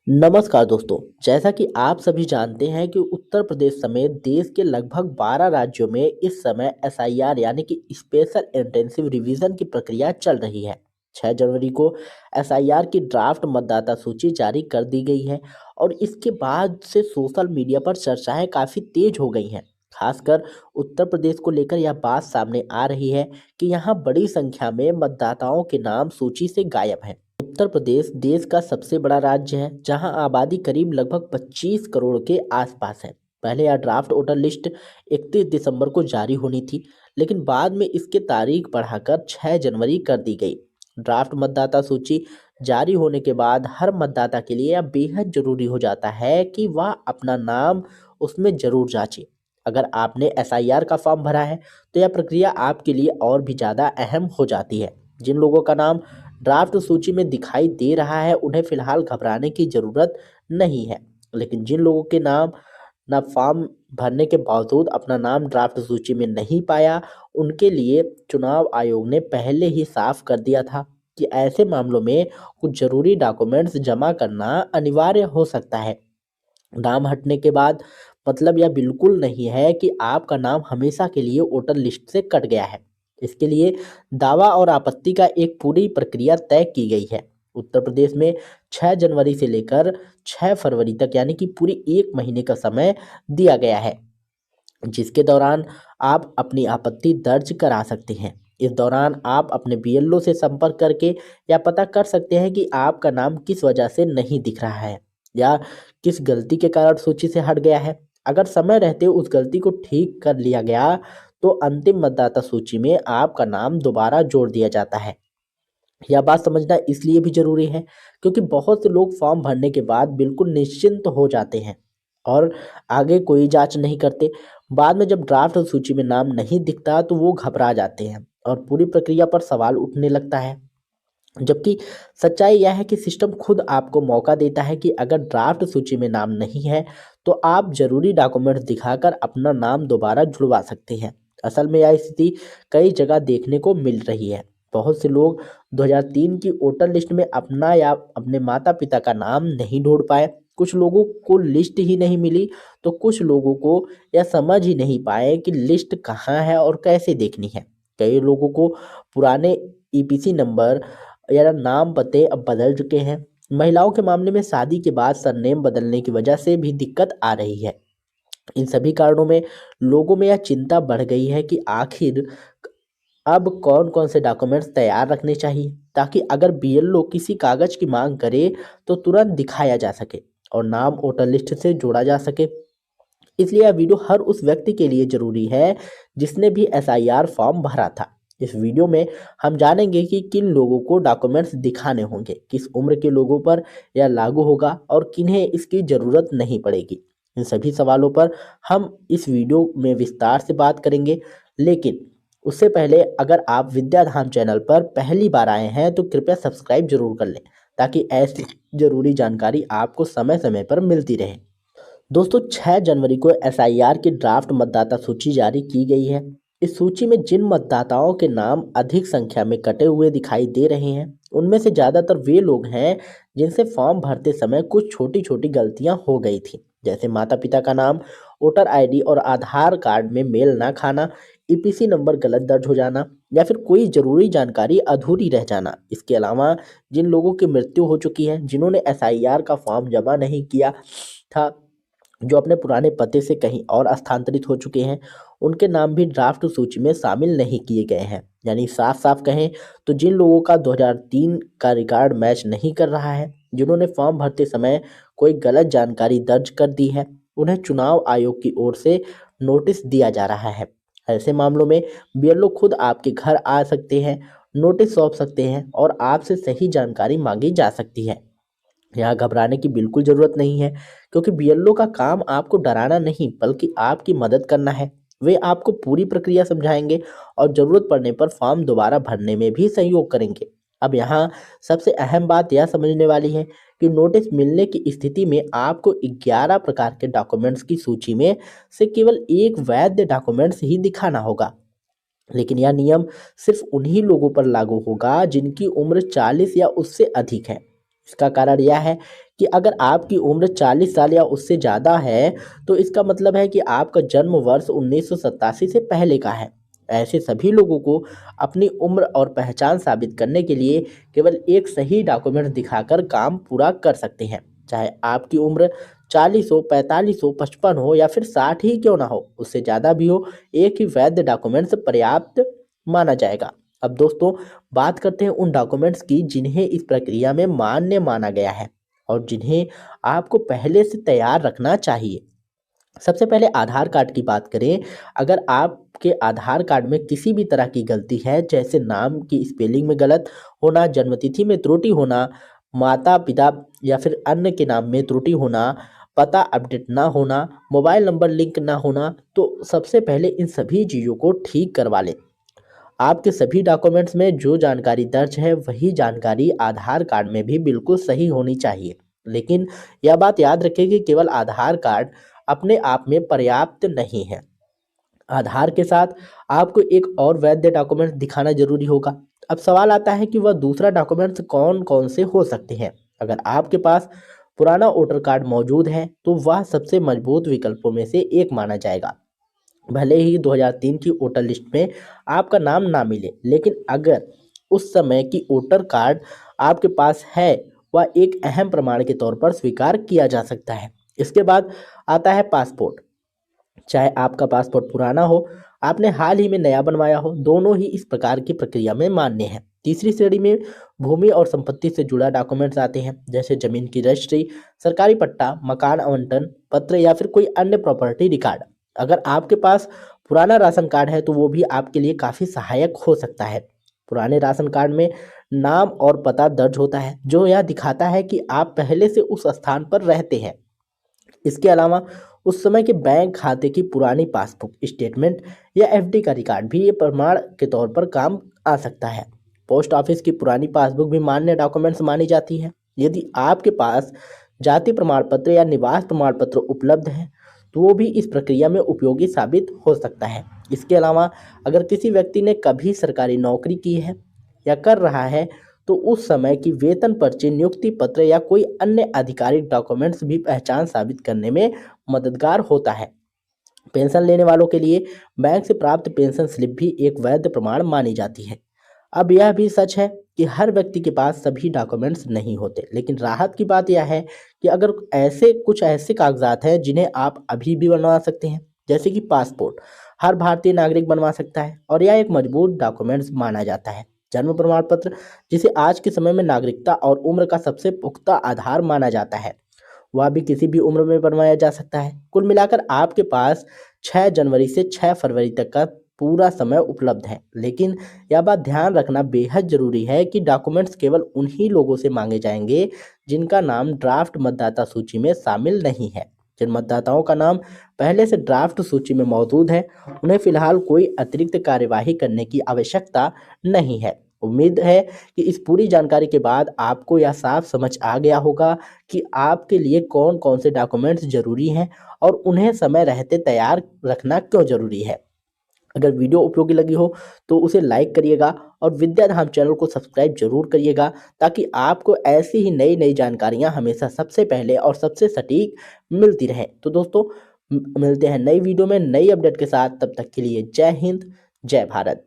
नमस्कार दोस्तों। जैसा कि आप सभी जानते हैं कि उत्तर प्रदेश समेत देश के लगभग 12 राज्यों में इस समय एसआईआर यानी कि स्पेशल इंटेंसिव रिवीजन की प्रक्रिया चल रही है। 6 जनवरी को एसआईआर की ड्राफ्ट मतदाता सूची जारी कर दी गई है और इसके बाद से सोशल मीडिया पर चर्चाएं काफ़ी तेज हो गई हैं। खासकर उत्तर प्रदेश को लेकर यह बात सामने आ रही है कि यहाँ बड़ी संख्या में मतदाताओं के नाम सूची से गायब हैं। उत्तर प्रदेश देश का सबसे बड़ा राज्य है, जहां आबादी करीब लगभग 25 करोड़ के आसपास है। पहले यह ड्राफ्ट वोटर लिस्ट 31 दिसंबर को जारी होनी थी, लेकिन बाद में इसकी तारीख बढ़ाकर 6 जनवरी कर दी गई। ड्राफ्ट मतदाता सूची जारी होने के बाद हर मतदाता के लिए यह बेहद जरूरी हो जाता है कि वह अपना नाम उसमें जरूर जांचे। अगर आपने एसआईआर का फॉर्म भरा है, तो यह प्रक्रिया आपके लिए और भी ज़्यादा अहम हो जाती है। जिन लोगों का नाम ड्राफ्ट सूची में दिखाई दे रहा है, उन्हें फिलहाल घबराने की ज़रूरत नहीं है। लेकिन जिन लोगों के नाम ना फॉर्म भरने के बावजूद अपना नाम ड्राफ्ट सूची में नहीं पाया, उनके लिए चुनाव आयोग ने पहले ही साफ कर दिया था कि ऐसे मामलों में कुछ ज़रूरी डॉक्यूमेंट्स जमा करना अनिवार्य हो सकता है। नाम हटने के बाद मतलब यह बिल्कुल नहीं है कि आपका नाम हमेशा के लिए वोटर लिस्ट से कट गया है। इसके लिए दावा और आपत्ति का एक पूरी प्रक्रिया तय की गई है। उत्तर प्रदेश में 6 जनवरी से लेकर 6 फरवरी तक यानी कि पूरी एक महीने का समय दिया गया है, जिसके दौरान आप अपनी आपत्ति दर्ज करा सकते हैं। इस दौरान आप अपने बीएलओ से संपर्क करके या पता कर सकते हैं कि आपका नाम किस वजह से नहीं दिख रहा है या किस गलती के कारण सूची से हट गया है। अगर समय रहते उस गलती को ठीक कर लिया गया, तो अंतिम मतदाता सूची में आपका नाम दोबारा जोड़ दिया जाता है। यह बात समझना इसलिए भी जरूरी है क्योंकि बहुत से लोग फॉर्म भरने के बाद बिल्कुल निश्चिंत हो जाते हैं और आगे कोई जांच नहीं करते। बाद में जब ड्राफ्ट सूची में नाम नहीं दिखता, तो वो घबरा जाते हैं और पूरी प्रक्रिया पर सवाल उठने लगता है। जबकि सच्चाई यह है कि सिस्टम खुद आपको मौका देता है कि अगर ड्राफ्ट सूची में नाम नहीं है, तो आप जरूरी डॉक्यूमेंट्स दिखाकर अपना नाम दोबारा जुड़वा सकते हैं। असल में यह स्थिति कई जगह देखने को मिल रही है। बहुत से लोग 2003 की वोटर लिस्ट में अपना या अपने माता पिता का नाम नहीं ढूंढ पाए। कुछ लोगों को लिस्ट ही नहीं मिली, तो कुछ लोगों को यह समझ ही नहीं पाए कि लिस्ट कहाँ है और कैसे देखनी है। कई लोगों को पुराने ईपीसी नंबर या नाम पते अब बदल चुके हैं। महिलाओं के मामले में शादी के बाद सरनेम बदलने की वजह से भी दिक्कत आ रही है। इन सभी कारणों में लोगों में यह चिंता बढ़ गई है कि आखिर अब कौन कौन से डॉक्यूमेंट्स तैयार रखने चाहिए, ताकि अगर बीएलओ किसी कागज की मांग करे तो तुरंत दिखाया जा सके और नाम वोटर लिस्ट से जोड़ा जा सके। इसलिए यह वीडियो हर उस व्यक्ति के लिए जरूरी है जिसने भी एसआईआर फॉर्म भरा था। इस वीडियो में हम जानेंगे कि किन लोगों को डॉक्यूमेंट्स दिखाने होंगे, किस उम्र के लोगों पर यह लागू होगा और किन्हें इसकी ज़रूरत नहीं पड़ेगी। इन सभी सवालों पर हम इस वीडियो में विस्तार से बात करेंगे। लेकिन उससे पहले अगर आप विद्याधाम चैनल पर पहली बार आए हैं, तो कृपया सब्सक्राइब जरूर कर लें, ताकि ऐसी जरूरी जानकारी आपको समय समय पर मिलती रहे। दोस्तों, 6 जनवरी को एसआईआर की ड्राफ्ट मतदाता सूची जारी की गई है। इस सूची में जिन मतदाताओं के नाम अधिक संख्या में कटे हुए दिखाई दे रहे हैं, उनमें से ज़्यादातर वे लोग हैं जिनसे फॉर्म भरते समय कुछ छोटी छोटी गलतियां हो गई थी, जैसे माता पिता का नाम, वोटर आईडी और आधार कार्ड में मेल ना खाना, ईपीसी नंबर गलत दर्ज हो जाना या फिर कोई ज़रूरी जानकारी अधूरी रह जाना। इसके अलावा जिन लोगों की मृत्यु हो चुकी है, जिन्होंने एसआईआर का फॉर्म जमा नहीं किया था, जो अपने पुराने पते से कहीं और स्थानांतरित हो चुके हैं, उनके नाम भी ड्राफ्ट सूची में शामिल नहीं किए गए हैं। यानी साफ साफ कहें तो जिन लोगों का 2003 का रिकॉर्ड मैच नहीं कर रहा है, जिन्होंने फॉर्म भरते समय कोई गलत जानकारी दर्ज कर दी है, उन्हें चुनाव आयोग की ओर से नोटिस दिया जा रहा है। ऐसे मामलों में बीएलओ खुद आपके घर आ सकते हैं, नोटिस सौंप सकते हैं और आपसे सही जानकारी मांगी जा सकती है। यहाँ घबराने की बिल्कुल ज़रूरत नहीं है, क्योंकि बीएलओ का काम आपको डराना नहीं बल्कि आपकी मदद करना है। वे आपको पूरी प्रक्रिया समझाएंगे और ज़रूरत पड़ने पर फॉर्म दोबारा भरने में भी सहयोग करेंगे। अब यहाँ सबसे अहम बात यह समझने वाली है कि नोटिस मिलने की स्थिति में आपको 11 प्रकार के डॉक्यूमेंट्स की सूची में से केवल एक वैध डॉक्यूमेंट्स ही दिखाना होगा। लेकिन यह नियम सिर्फ उन्हीं लोगों पर लागू होगा जिनकी उम्र 40 या उससे अधिक है। इसका कारण यह है कि अगर आपकी उम्र 40 साल या उससे ज़्यादा है तो इसका मतलब है कि आपका जन्म वर्ष 1987 से पहले का है। ऐसे सभी लोगों को अपनी उम्र और पहचान साबित करने के लिए केवल एक सही डॉक्यूमेंट दिखाकर काम पूरा कर सकते हैं। चाहे आपकी उम्र 40 हो, 45 हो, 55 हो या फिर 60 ही क्यों ना हो, उससे ज़्यादा भी हो, एक ही वैध डॉक्यूमेंट्स पर्याप्त माना जाएगा। अब दोस्तों, बात करते हैं उन डॉक्यूमेंट्स की जिन्हें इस प्रक्रिया में मान्य माना गया है और जिन्हें आपको पहले से तैयार रखना चाहिए। सबसे पहले आधार कार्ड की बात करें। अगर आपके आधार कार्ड में किसी भी तरह की गलती है, जैसे नाम की स्पेलिंग में गलत होना, जन्मतिथि में त्रुटि होना, माता पिता या फिर अन्य के नाम में त्रुटि होना, पता अपडेट ना होना, मोबाइल नंबर लिंक ना होना, तो सबसे पहले इन सभी चीज़ों को ठीक करवा लें। आपके सभी डॉक्यूमेंट्स में जो जानकारी दर्ज है वही जानकारी आधार कार्ड में भी बिल्कुल सही होनी चाहिए। लेकिन यह बात याद रखें कि केवल आधार कार्ड अपने आप में पर्याप्त नहीं है। आधार के साथ आपको एक और वैध डॉक्यूमेंट दिखाना जरूरी होगा। अब सवाल आता है कि वह दूसरा डॉक्यूमेंट्स कौन कौन से हो सकते हैं। अगर आपके पास पुराना वोटर कार्ड मौजूद है तो वह सबसे मजबूत विकल्पों में से एक माना जाएगा। भले ही 2003 की वोटर लिस्ट में आपका नाम ना मिले, लेकिन अगर उस समय की वोटर कार्ड आपके पास है, वह एक अहम प्रमाण के तौर पर स्वीकार किया जा सकता है। इसके बाद आता है पासपोर्ट। चाहे आपका पासपोर्ट पुराना हो, आपने हाल ही में नया बनवाया हो, दोनों ही इस प्रकार की प्रक्रिया में मान्य हैं। तीसरी श्रेणी में भूमि और संपत्ति से जुड़ा डॉक्यूमेंट्स आते हैं, जैसे जमीन की रजिस्ट्री, सरकारी पट्टा, मकान आवंटन पत्र या फिर कोई अन्य प्रॉपर्टी रिकॉर्ड। अगर आपके पास पुराना राशन कार्ड है तो वो भी आपके लिए काफ़ी सहायक हो सकता है। पुराने राशन कार्ड में नाम और पता दर्ज होता है, जो यह दिखाता है कि आप पहले से उस स्थान पर रहते हैं। इसके अलावा उस समय के बैंक खाते की पुरानी पासबुक स्टेटमेंट या एफडी का रिकॉर्ड भी ये प्रमाण के तौर पर काम आ सकता है। पोस्ट ऑफिस की पुरानी पासबुक भी मान्य डॉक्यूमेंट्स मानी जाती है। यदि आपके पास जाति प्रमाण पत्र या निवास प्रमाण पत्र उपलब्ध है तो वो भी इस प्रक्रिया में उपयोगी साबित हो सकता है। इसके अलावा अगर किसी व्यक्ति ने कभी सरकारी नौकरी की है या कर रहा है तो उस समय की वेतन पर्ची, नियुक्ति पत्र या कोई अन्य आधिकारिक डॉक्यूमेंट्स भी पहचान साबित करने में मददगार होता है। पेंशन लेने वालों के लिए बैंक से प्राप्त पेंशन स्लिप भी एक वैध प्रमाण मानी जाती है। अब यह भी सच है कि हर व्यक्ति के पास सभी डॉक्यूमेंट्स नहीं होते, लेकिन राहत की बात यह है कि अगर ऐसे कागजात हैं जिन्हें आप अभी भी बनवा सकते हैं, जैसे कि पासपोर्ट हर भारतीय नागरिक बनवा सकता है और यह एक मजबूत डॉक्यूमेंट्स माना जाता है। जन्म प्रमाण पत्र, जिसे आज के समय में नागरिकता और उम्र का सबसे पुख्ता आधार माना जाता है, वह भी किसी भी उम्र में बनवाया जा सकता है। कुल मिलाकर आपके पास 6 जनवरी से 6 फरवरी तक का पूरा समय उपलब्ध है। लेकिन यह बात ध्यान रखना बेहद ज़रूरी है कि डॉक्यूमेंट्स केवल उन्हीं लोगों से मांगे जाएंगे जिनका नाम ड्राफ्ट मतदाता सूची में शामिल नहीं है। जिन मतदाताओं का नाम पहले से ड्राफ्ट सूची में मौजूद है, उन्हें फिलहाल कोई अतिरिक्त कार्यवाही करने की आवश्यकता नहीं है। उम्मीद है कि इस पूरी जानकारी के बाद आपको यह साफ समझ आ गया होगा कि आपके लिए कौन कौन से डॉक्यूमेंट्स ज़रूरी हैं और उन्हें समय रहते तैयार रखना क्यों ज़रूरी है। अगर वीडियो उपयोगी लगी हो तो उसे लाइक करिएगा और विद्याधाम चैनल को सब्सक्राइब जरूर करिएगा, ताकि आपको ऐसी ही नई नई जानकारियां हमेशा सबसे पहले और सबसे सटीक मिलती रहें। तो दोस्तों, मिलते हैं नई वीडियो में नई अपडेट के साथ। तब तक के लिए जय हिंद, जय भारत।